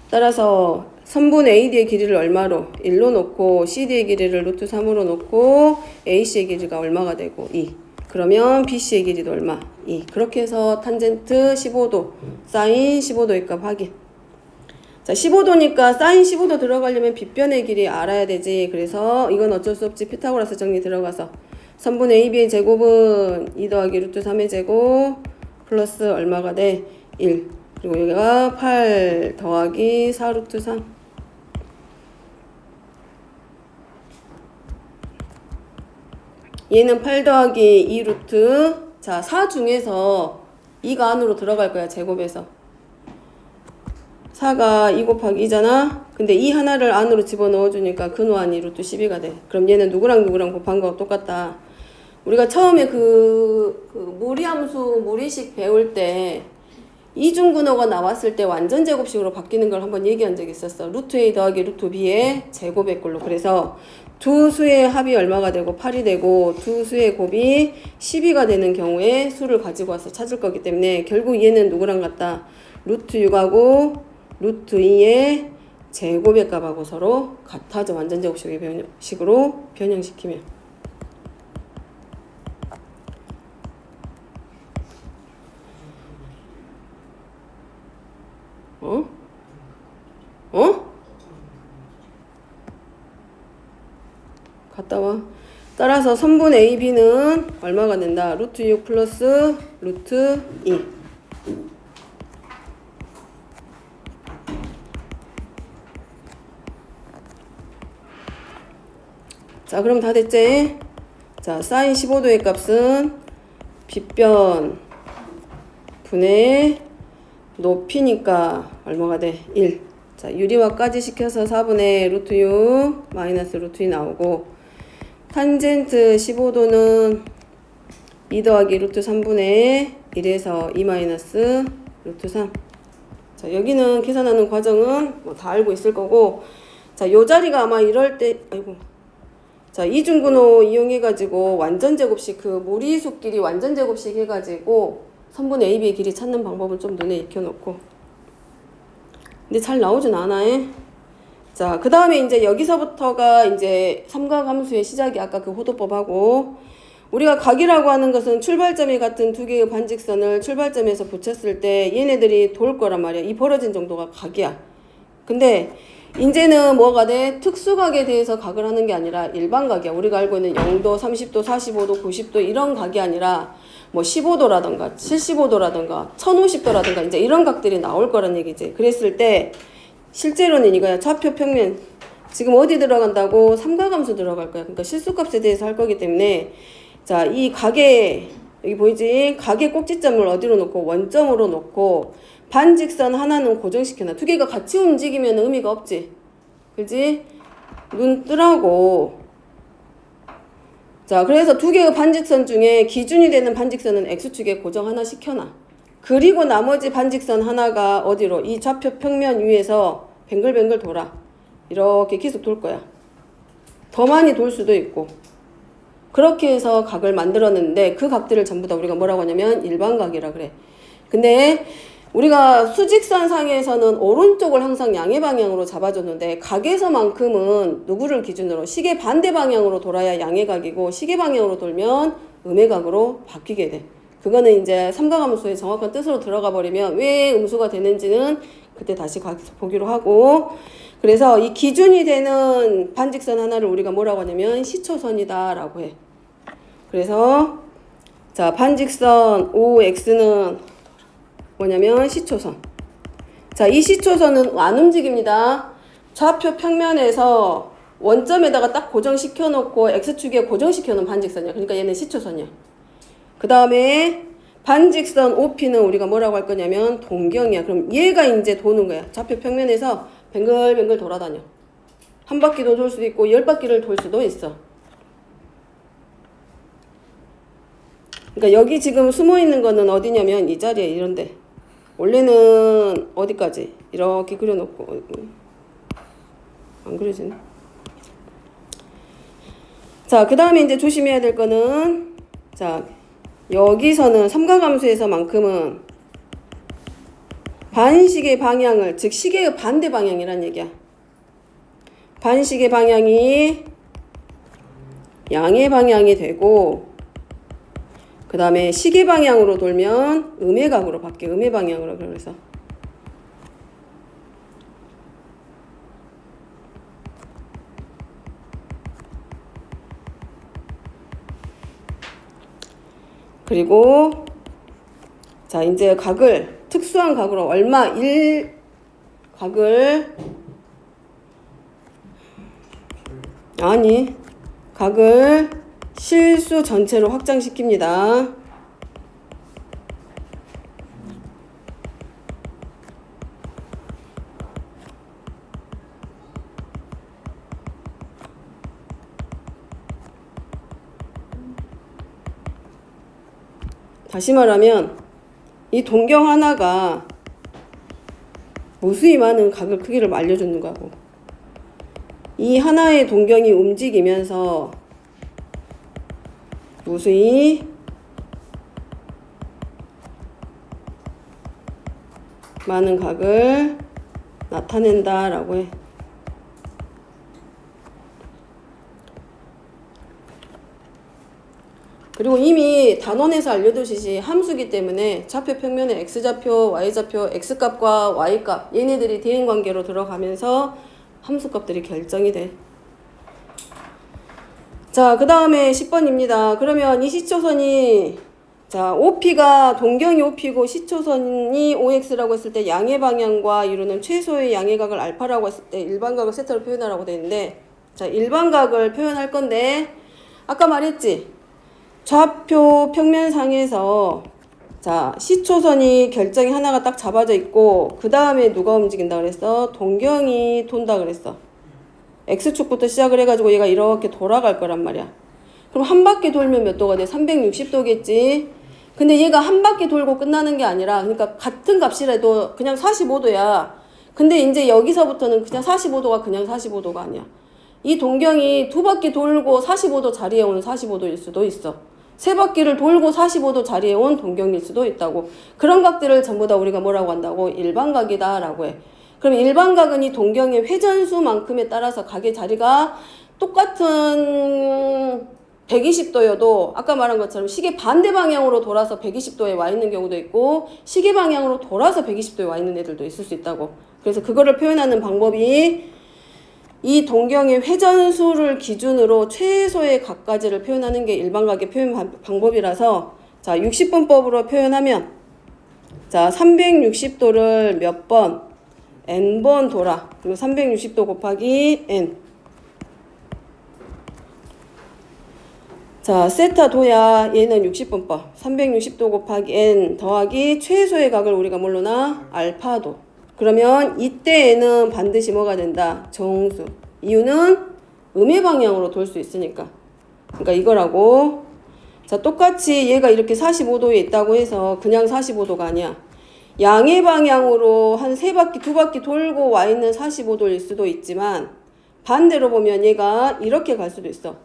Speaker 1: 따라서 선분 AD의 길이를 얼마로? 1로 놓고 CD의 길이를 루트 3으로 놓고 AC의 길이가 얼마가 되고 2. 그러면 BC의 길이도 얼마? 2. 그렇게 해서 탄젠트 15도, 사인 15도의 값 확인. 자, 15도니까 사인 15도 들어가려면 빗변의 길이 알아야 되지. 그래서 이건 어쩔 수 없지. 피타고라스 정리 들어가서 선분 AB의 제곱은 2 더하기 루트 3의 제곱 플러스 얼마가 돼? 1. 그리고 여기가 8 더하기 4 루트 3. 얘는 8 더하기 2 루트. 자, 4 중에서 2가 안으로 들어갈 거야, 제곱에서. 4가 2 곱하기 2잖아? 근데 2 하나를 안으로 집어넣어주니까 근호한 2 루트 12가 돼. 그럼 얘는 누구랑 곱한 거 똑같다. 우리가 처음에 무리함수, 무리식 배울 때 이중근호가 나왔을 때 완전 제곱식으로 바뀌는 걸 한번 얘기한 적이 있었어. 루트 A 더하기 루트 B의 제곱의 꼴로. 그래서 두 수의 합이 얼마가 되고 8이 되고 두 수의 곱이 12가 되는 경우에 수를 가지고 와서 찾을 거기 때문에 결국 얘는 누구랑 같다? 루트 6하고 루트 2의 제곱의 값하고 서로 같아져. 완전 제곱식으로 변형시키면. 갔다 와. 따라서 선분 AB는 얼마가 된다? 루트 6 플러스 루트 2. 자, 그럼 다 됐지? 자, 사인 15도의 값은 빗변 분의 높이니까 얼마가 돼? 1. 자, 유리화까지 시켜서 4분의 루트 6 마이너스 루트 2 나오고 탄젠트 15도는 2 더하기 루트 3분의 1에서 2 마이너스 루트 3. 자, 여기는 계산하는 과정은 뭐 다 알고 있을 거고, 자, 요 자리가 아마 이럴 때, 아이고. 자, 이중근호 이용해가지고 완전 제곱식, 무리수끼리 완전 제곱식 해가지고 선분 AB의 길이 찾는 방법을 좀 눈에 익혀놓고. 근데 잘 나오진 않아. 자, 그 다음에 이제 여기서부터가 이제 삼각함수의 시작이 아까 호도법하고, 우리가 각이라고 하는 것은 출발점이 같은 두 개의 반직선을 출발점에서 붙였을 때 얘네들이 돌 거란 말이야. 이 벌어진 정도가 각이야. 근데 이제는 뭐가 돼? 특수각에 대해서 각을 하는 게 아니라 일반각이야. 우리가 알고 있는 0도, 30도, 45도, 90도 이런 각이 아니라 뭐 15도라던가 75도라던가 1050도라던가 이제 이런 각들이 나올 거란 얘기지. 그랬을 때 실제로는 이거야. 좌표 평면 지금 어디 들어간다고? 삼각함수 들어갈 거야. 그러니까 실수값에 대해서 할 거기 때문에 자, 이 각의 여기 보이지? 각의 꼭지점을 어디로 놓고? 원점으로 놓고 반직선 하나는 고정시켜놔. 두 개가 같이 움직이면 의미가 없지. 그지? 눈 뜨라고. 자, 그래서 두 개의 반직선 중에 기준이 되는 반직선은 X축에 고정 하나 시켜놔. 그리고 나머지 반직선 하나가 어디로? 이 좌표 평면 위에서 뱅글뱅글 돌아. 이렇게 계속 돌 거야. 더 많이 돌 수도 있고. 그렇게 해서 각을 만들었는데 그 각들을 전부 다 우리가 뭐라고 하냐면 일반각이라 그래. 근데 우리가 수직선 상에서는 오른쪽을 항상 양의 방향으로 잡아줬는데 각에서만큼은 누구를 기준으로? 시계 반대 방향으로 돌아야 양의 각이고 시계 방향으로 돌면 음의 각으로 바뀌게 돼. 그거는 이제 삼각함수의 정확한 뜻으로 들어가 버리면 왜 음수가 되는지는 그때 다시 보기로 하고, 그래서 이 기준이 되는 반직선 하나를 우리가 뭐라고 하냐면 시초선이다 라고 해. 그래서 자, 반직선 OX는 뭐냐면 시초선. 자, 이 시초선은 안 움직입니다. 좌표 평면에서 원점에다가 딱 고정시켜 놓고 X축에 고정시켜 놓은 반직선이야. 그러니까 얘는 시초선이야. 그 다음에 반직선 OP는 우리가 뭐라고 할 거냐면 동경이야. 그럼 얘가 이제 도는 거야. 좌표 평면에서 뱅글뱅글 돌아다녀. 한 바퀴도 돌 수도 있고 10바퀴를 돌 수도 있어. 그러니까 여기 지금 숨어 있는 거는 어디냐면 이 자리에 이런데. 원래는 어디까지? 이렇게 그려놓고 안 그려지네. 자, 그 다음에 이제 조심해야 될 거는 자, 여기서는 삼각함수에서만큼은 반시계 방향을, 즉 시계의 반대 방향이란 얘기야. 반시계 방향이 양의 방향이 되고 그 다음에 시계 방향으로 돌면 음의 각으로 바뀌어. 음의 방향으로. 그래서 그리고 자, 이제 각을 특수한 각으로 얼마 1 각을 아니 각을 실수 전체로 확장시킵니다. 다시 말하면 이 동경 하나가 무수히 많은 각을 크기를 알려주는 거고, 이 하나의 동경이 움직이면서 무수히 많은 각을 나타낸다라고 해. 그리고 이미 단원에서 알려두시지 함수기 때문에 좌표 평면에 x좌표, y좌표, x값과 y값 얘네들이 대응관계로 들어가면서 함수값들이 결정이 돼. 자, 그 다음에 10번입니다. 그러면 이 시초선이 자, OP가 동경이 OP고 시초선이 OX라고 했을 때 양의 방향과 이루는 최소의 양의 각을 알파라고 했을 때 일반각을 세타로 표현하라고 되어 있는데, 자, 일반각을 표현할 건데 아까 말했지? 좌표 평면상에서 자, 시초선이 결정이 하나가 딱 잡아져 있고 그 다음에 누가 움직인다 그랬어? 동경이 돈다 그랬어. X축부터 시작을 해가지고 얘가 이렇게 돌아갈 거란 말이야. 그럼 한 바퀴 돌면 몇 도가 돼? 360도겠지. 근데 얘가 한 바퀴 돌고 끝나는 게 아니라, 그러니까 같은 값이라도 그냥 45도야. 근데 이제 여기서부터는 그냥 45도가 그냥 45도가 아니야. 이 동경이 두 바퀴 돌고 45도 자리에 오는 45도일 수도 있어. 세 바퀴를 돌고 45도 자리에 온 동경일 수도 있다고. 그런 각들을 전부 다 우리가 뭐라고 한다고? 일반각이다 라고 해. 그럼 일반각은 이 동경의 회전수만큼에 따라서 각의 자리가 똑같은 120도여도 아까 말한 것처럼 시계 반대 방향으로 돌아서 120도에 와 있는 경우도 있고 시계 방향으로 돌아서 120도에 와 있는 애들도 있을 수 있다고. 그래서 그거를 표현하는 방법이 이 동경의 회전수를 기준으로 최소의 각까지를 표현하는 게 일반각의 표현 방법이라서, 자, 60분법으로 표현하면 자, 360도를 몇 번? n번 돌아. 그리고 360도 곱하기 n. 자, 세타 도야 얘는 60분법. 360도 곱하기 n 더하기 최소의 각을 우리가 뭘로 나? 알파도. 그러면 이때에는 반드시 뭐가 된다? 정수. 이유는 음의 방향으로 돌 수 있으니까. 그러니까 이거라고. 자, 똑같이 얘가 이렇게 45도에 있다고 해서 그냥 45도가 아니야. 양의 방향으로 한 세 바퀴, 두 바퀴 돌고 와 있는 45도일 수도 있지만 반대로 보면 얘가 이렇게 갈 수도 있어.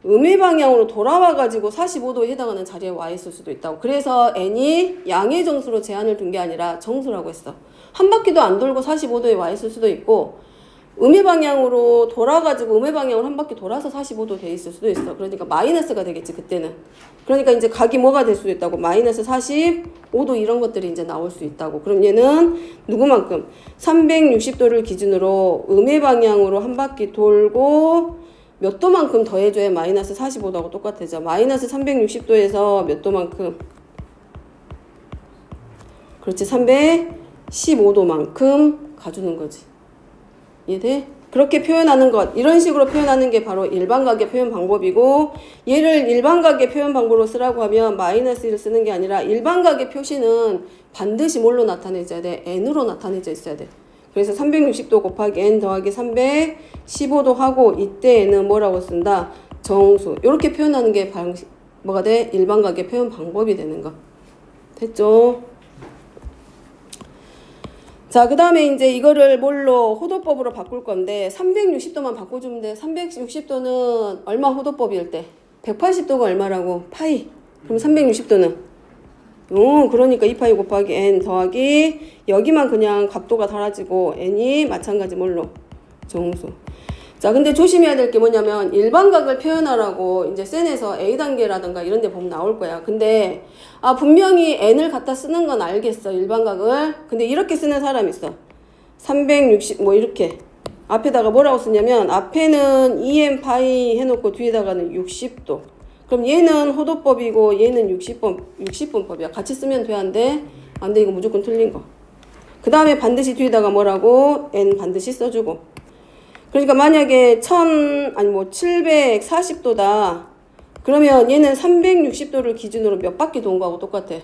Speaker 1: 음의 방향으로 돌아와가지고 45도에 해당하는 자리에 와 있을 수도 있다고. 그래서 n이 양의 정수로 제한을 둔 게 아니라 정수라고 했어. 한 바퀴도 안 돌고 45도에 와 있을 수도 있고 음의 방향으로 돌아가지고 음의 방향으로 한 바퀴 돌아서 45도 돼 있을 수도 있어. 그러니까 마이너스가 되겠지 그때는. 그러니까 이제 각이 뭐가 될 수도 있다고. 마이너스 45도 이런 것들이 이제 나올 수 있다고. 그럼 얘는 누구만큼? 360도를 기준으로 음의 방향으로 한 바퀴 돌고 몇 도만큼 더해줘야 마이너스 45도하고 똑같아져. 마이너스 360도에서 몇 도만큼? 그렇지, 315도만큼 가주는 거지. 이해돼? 그렇게 표현하는 것, 이런 식으로 표현하는 게 바로 일반각의 표현 방법이고, 얘를 일반각의 표현 방법으로 쓰라고 하면 마이너스를 쓰는 게 아니라 일반각의 표시는 반드시 뭘로 나타내져야 돼? n으로 나타내져 있어야 돼. 그래서 360도 곱하기 n 더하기 315도 하고 이때에는 뭐라고 쓴다? 정수. 이렇게 표현하는 게 방식, 뭐가 돼? 일반각의 표현 방법이 되는 거. 됐죠? 자, 그 다음에 이제 이거를 뭘로 호도법으로 바꿀 건데 360도만 바꿔주면 돼. 360도는 얼마 호도법일 때? 180도가 얼마라고? 파이. 그럼 360도는? 그러니까 2파이 곱하기 n 더하기 여기만 그냥 각도가 달라지고 n이 마찬가지 뭘로? 정수. 자, 근데 조심해야 될 게 뭐냐면 일반각을 표현하라고 이제 센에서 A단계라든가 이런 데 보면 나올 거야. 근데 분명히 n을 갖다 쓰는 건 알겠어. 일반각을. 근데 이렇게 쓰는 사람 있어. 360 뭐 이렇게 앞에다가 뭐라고 쓰냐면 앞에는 2n 파이 해놓고 뒤에다가는 60도. 그럼 얘는 호도법이고 얘는 60분법이야. 같이 쓰면 돼, 안 돼? 안 돼. 이거 무조건 틀린 거. 그 다음에 반드시 뒤에다가 뭐라고? n 반드시 써주고. 그러니까 만약에 740도다. 그러면 얘는 360도를 기준으로 몇 바퀴 도는 거하고 똑같아.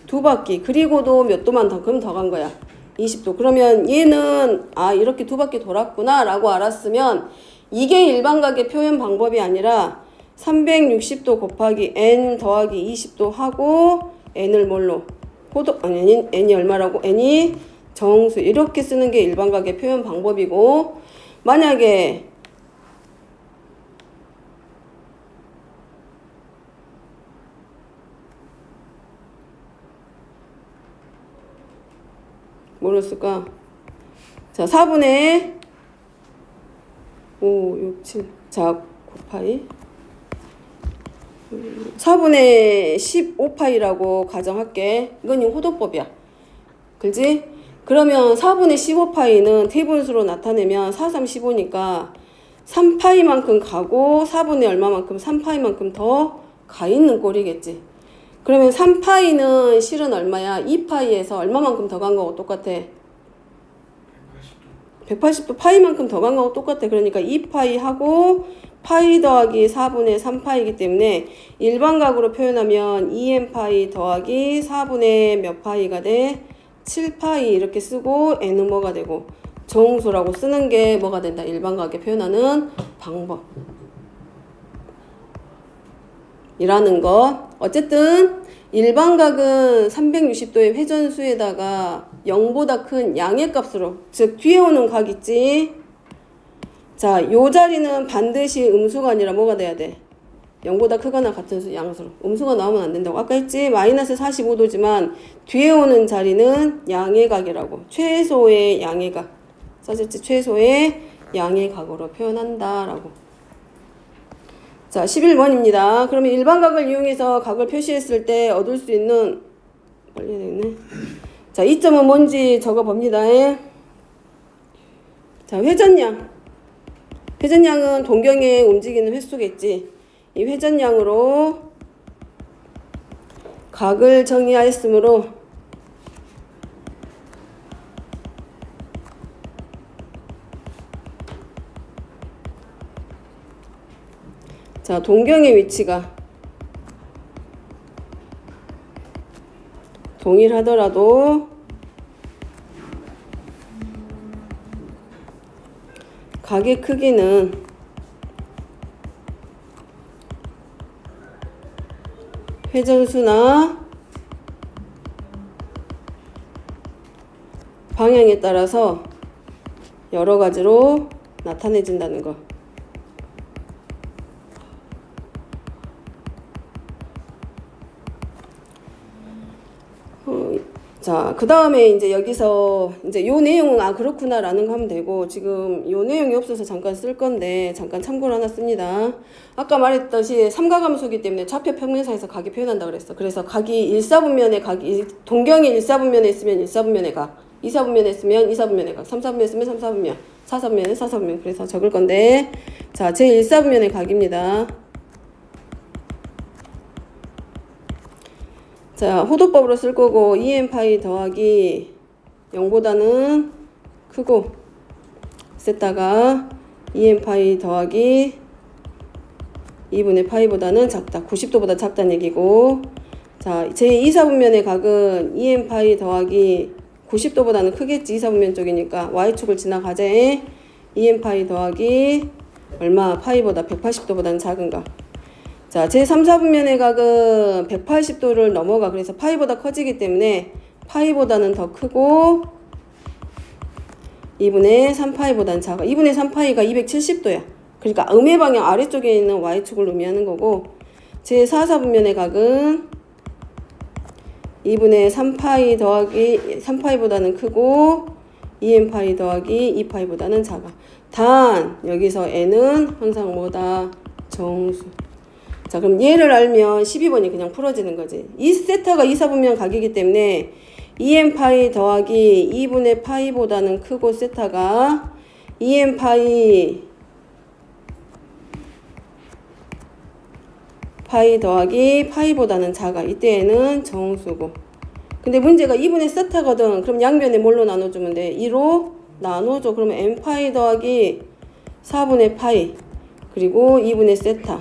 Speaker 1: 2바퀴. 그리고도 몇 도만 더, 그럼 더 간 거야. 20도. 그러면 얘는 이렇게 2바퀴 돌았구나 라고 알았으면 이게 일반각의 표현 방법이 아니라 360도 곱하기 n 더하기 20도 하고 n을 뭘로? n이 얼마라고? n이 정수. 이렇게 쓰는 게 일반각의 표현 방법이고 만약에 뭐로 쓸까? 자, 4분의 5, 6, 7. 자, 곱하기 4분의 15파이라고 가정할게. 이건 호도법이야. 그지? 그러면 4분의 15파이는 태분수로 나타내면 4, 3, 15니까 3파이만큼 가고 4분의 얼마만큼? 3파이만큼 더 가 있는 꼴이겠지. 그러면 3파이는 실은 얼마야? 2파이에서 얼마만큼 더 간 거하고 똑같아? 180도 파이만큼 더 간 거하고 똑같아. 그러니까 2파이 하고 파이 더하기 4분의 3파이기 때문에 일반각으로 표현하면 2n파이 더하기 4분의 몇 파이가 돼? 7파이 이렇게 쓰고 n은 뭐가 되고? 정수라고 쓰는 게 뭐가 된다? 일반각에 표현하는 방법 이라는 거. 어쨌든 일반각은 360도의 회전수에다가 0보다 큰 양의 값으로, 즉 뒤에 오는 각 있지? 자, 요 자리는 반드시 음수가 아니라 뭐가 돼야 돼? 0보다 크거나 같은 수 양수로. 음수가 나오면 안 된다고. 아까 했지? 마이너스 45도지만 뒤에 오는 자리는 양의 각이라고. 최소의 양의 각. 써졌지? 최소의 양의 각으로 표현한다라고. 자, 11번입니다. 그러면 일반각을 이용해서 각을 표시했을 때 얻을 수 있는, 빨리 해야 되겠네. 자, 이점은 뭔지 적어 봅니다. 자, 회전량. 회전량은 동경에 움직이는 횟수겠지. 이 회전량으로 각을 정의하였으므로 자, 동경의 위치가 동일하더라도 각의 크기는 회전수나 방향에 따라서 여러 가지로 나타내진다는 거. 자, 그 다음에 이제 여기서 이제 요 내용은 그렇구나 라는 거 하면 되고, 지금 요 내용이 없어서 잠깐 쓸 건데 잠깐 참고를 하나 씁니다. 아까 말했듯이 삼각함수이기 때문에 좌표 평면상에서 각이 표현한다 그랬어. 그래서 각이 1사분면의 각이 동경이 1사분면에 있으면 1사분면의 각, 2사분면에 있으면 2사분면의 각, 3사분면에 있으면 3사분면, 4사분면에 4사분면. 그래서 적을 건데, 자, 제 1사분면의 각입니다. 자, 호도법으로 쓸 거고 2n파이 더하기 0보다는 크고 셌다가 2n파이 더하기 2분의 파이보다는 작다. 90도보다 작다는 얘기고, 자, 제 2사분면의 각은 2n파이 더하기 90도보다는 크겠지. 2사분면 쪽이니까. Y축을 지나가재. 2n파이 더하기 얼마? 파이보다 180도보다는 작은가. 자, 제 3, 4분면의 각은 180도를 넘어가. 그래서 파이보다 커지기 때문에 파이보다는 더 크고 2분의 3파이보다는 작아. 2분의 3파이가 270도야. 그러니까 음의 방향 아래쪽에 있는 Y축을 의미하는 거고, 제 4, 4분면의 각은 2분의 3파이 더하기 3파이보다는 크고 2n파이 더하기 2파이보다는 작아. 단 여기서 n은 항상 뭐다? 정수. 자, 그럼 얘를 알면 12번이 그냥 풀어지는 거지. 이 세타가 2, 4분면 각이기 때문에 2n파이 더하기 2분의 파이보다는 크고 세타가 2n파이 파이 더하기 파이보다는 작아. 이때에는 정수고. 근데 문제가 2분의 세타거든. 그럼 양변에 뭘로 나눠주면 돼? 2로 나눠줘. 그러면 n파이 더하기 4분의 파이 그리고 2분의 세타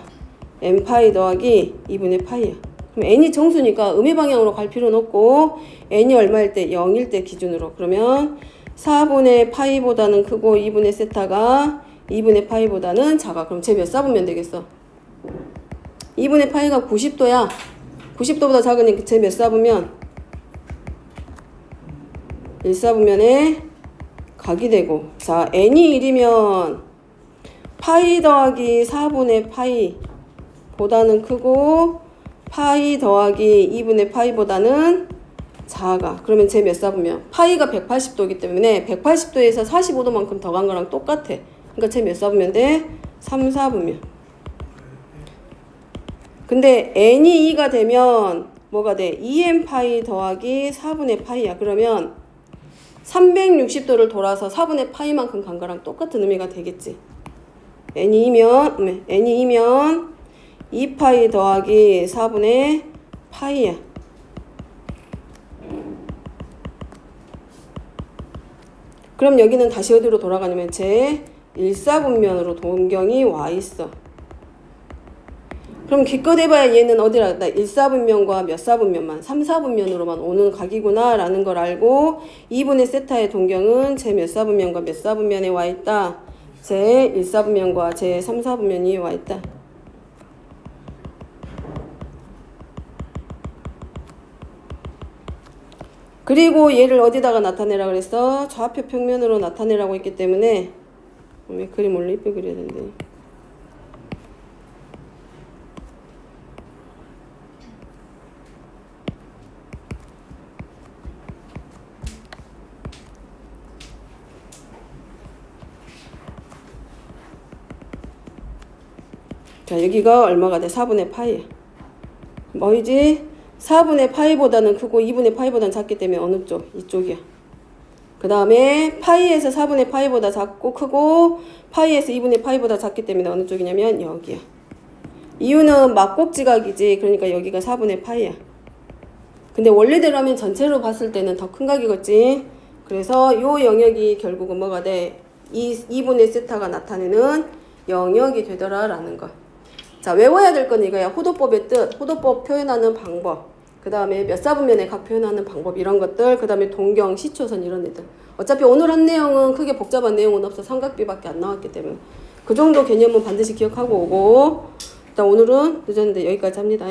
Speaker 1: n파이 더하기 2분의 파이야. 그럼 n이 정수니까 음의 방향으로 갈 필요는 없고 n이 얼마일 때? 0일 때 기준으로. 그러면 4분의 파이보다는 크고 2분의 세타가 2분의 파이보다는 작아. 그럼 쟤 몇 사분면 되겠어? 2분의 파이가 90도야. 90도보다 작으니까 쟤 몇 사분면? 1사분면에 각이 되고. 자, n이 1이면 파이 더하기 4분의 파이 보다는 크고 파이 더하기 2분의 파이보다는 작아. 그러면 쟤 몇 사분면? 파이가 180도이기 때문에 180도에서 45도만큼 더 간 거랑 똑같아. 그러니까 쟤 몇 사분면 돼? 3, 4분면. 근데 n이 2가 되면 뭐가 돼? 2n파이 더하기 4분의 파이야. 그러면 360도를 돌아서 4분의 파이만큼 간 거랑 똑같은 의미가 되겠지. n이 2면 2파이 더하기 4분의 파이야. 그럼 여기는 다시 어디로 돌아가냐면 제 1사분면으로 동경이 와 있어. 그럼 기껏 해봐야 얘는 어디라? 1사분면과 몇 사분면만? 3사분면으로만 오는 각이구나 라는 걸 알고 2분의 세타의 동경은 제 몇 사분면과 몇 사분면에 와 있다? 제 1사분면과 제 3사분면이 와 있다. 그리고 얘를 어디다가 나타내라 그랬어? 좌표 평면으로 나타내라고 했기 때문에 그림 원래 이쁘게 그려야 되는데. 자, 여기가 얼마가 돼? 4분의 파이야. 뭐이지? 4분의 파이보다는 크고 2분의 파이보다는 작기 때문에 어느 쪽? 이쪽이야. 그 다음에 파이에서 4분의 파이보다 작고 크고 파이에서 2분의 파이보다 작기 때문에 어느 쪽이냐면 여기야. 이유는 막곡지각이지. 그러니까 여기가 4분의 파이야. 근데 원래대로 하면 전체로 봤을 때는 더 큰 각이겠지. 그래서 요 영역이 결국은 뭐가 돼? 2분의 세타가 나타내는 영역이 되더라 라는 거. 자, 외워야 될 건 이거야. 호도법의 뜻, 호도법 표현하는 방법, 그 다음에 몇 사분면의 각 표현하는 방법 이런 것들, 그 다음에 동경, 시초선 이런 애들. 어차피 오늘 한 내용은 크게 복잡한 내용은 없어. 삼각비밖에 안 나왔기 때문에 그 정도 개념은 반드시 기억하고 오고. 일단 오늘은 늦었는데 여기까지 합니다.